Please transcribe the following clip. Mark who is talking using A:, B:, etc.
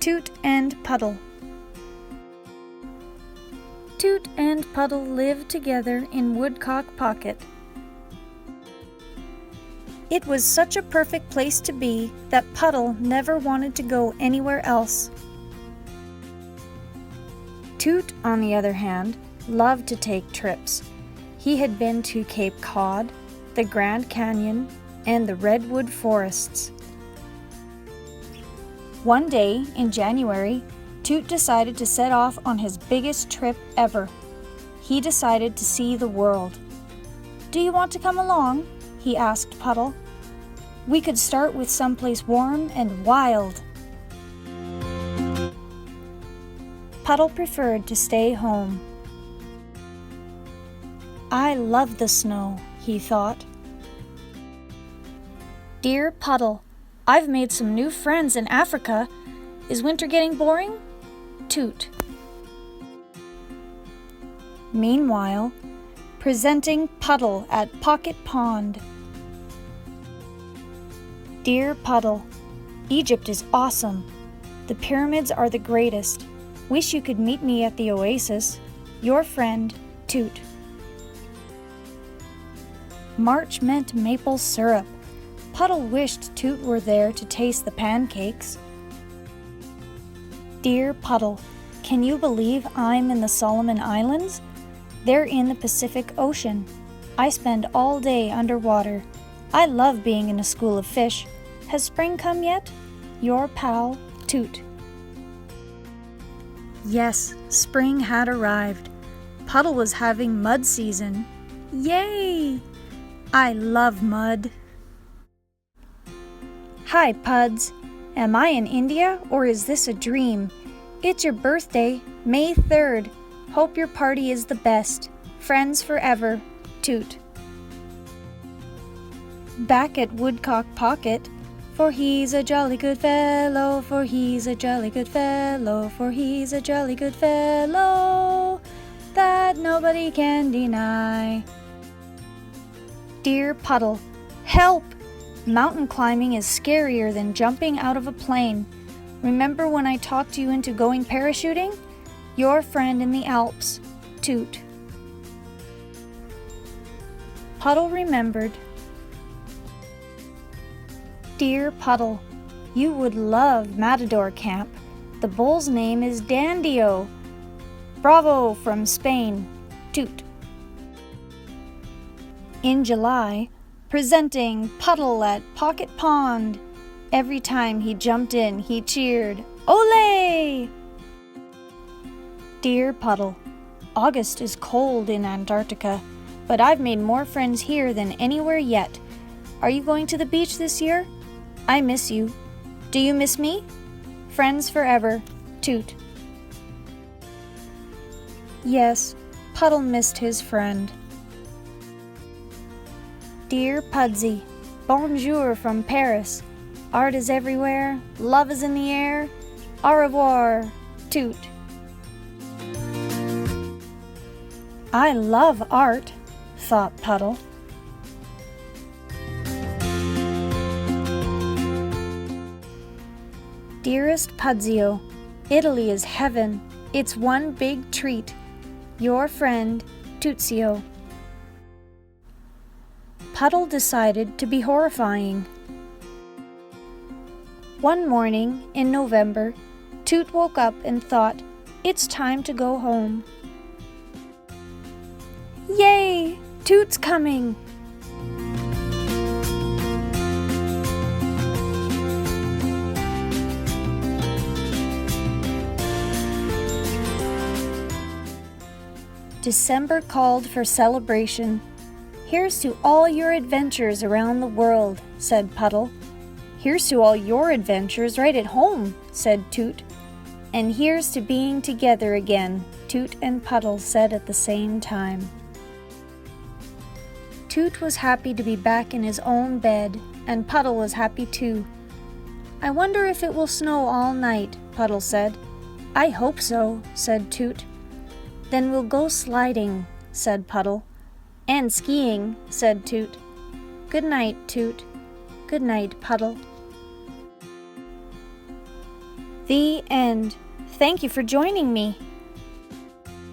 A: Toot and Puddle. Toot and Puddle lived together in Woodcock Pocket. It was such a perfect place to be that Puddle never wanted to go anywhere else. Toot, on the other hand, loved to take trips. He had been to Cape Cod, the Grand Canyon, and the redwood forests. One day in January, Toot decided to set off on his biggest trip ever. He decided to see the world. "Do you want to come along?" he asked Puddle. "We could start with someplace warm and wild." Puddle preferred to stay home. "I love the snow," he thought. "Dear Puddle, I've made some new friends in Africa. Is winter getting boring?" Toot. Meanwhile, presenting Puddle at Pocket Pond. "Dear Puddle, Egypt is awesome. The pyramids are the greatest. Wish you could meet me at the oasis. Your friend, Toot." March meant maple syrup. Puddle wished Toot were there to taste the pancakes. "Dear Puddle, can you believe I'm in the Solomon Islands? They're in the Pacific Ocean. I spend all day underwater. I love being in a school of fish. Has spring come yet? Your pal, Toot." Yes, spring had arrived. Puddle was having mud season. Yay! I love mud. "Hi, Puds. Am I in India or is this a dream? It's your birthday, May 3rd. Hope your party is the best. Friends forever, Toot." Back at Woodcock Pocket, "For he's a jolly good fellow, for he's a jolly good fellow, for he's a jolly good fellow, that nobody can deny." "Dear Puddle, help! Mountain climbing is scarier than jumping out of a plane. Remember when I talked you into going parachuting? Your friend in the Alps, Toot." Puddle remembered. "Dear Puddle, you would love Matador Camp. The bull's name is Dandio. Bravo from Spain, Toot." In July, presenting Puddle at Pocket Pond. Every time he jumped in, he cheered, "Ole!" "Dear Puddle, August is cold in Antarctica, but I've made more friends here than anywhere yet. Are you going to the beach this year? I miss you. Do you miss me? Friends forever, Toot." Yes, Puddle missed his friend. "Dear Pudsy, bonjour from Paris. Art is everywhere, love is in the air. Au revoir, Toot." "I love art," thought Puddle. "Dearest Pudzio, Italy is heaven. It's one big treat. Your friend, Tootsio." Puddle decided to be horrifying. One morning in November, Toot woke up and thought, "It's time to go home." Yay! Toot's coming! December called for celebration. "Here's to all your adventures around the world," said Puddle. "Here's to all your adventures right at home," said Toot. "And here's to being together again," Toot and Puddle said at the same time. Toot was happy to be back in his own bed, and Puddle was happy too. "I wonder if it will snow all night," Puddle said. "I hope so," said Toot. "Then we'll go sliding," said Puddle. "And skiing," said Toot. "Good night, Toot. Good night, Puddle." The end. Thank you for joining me.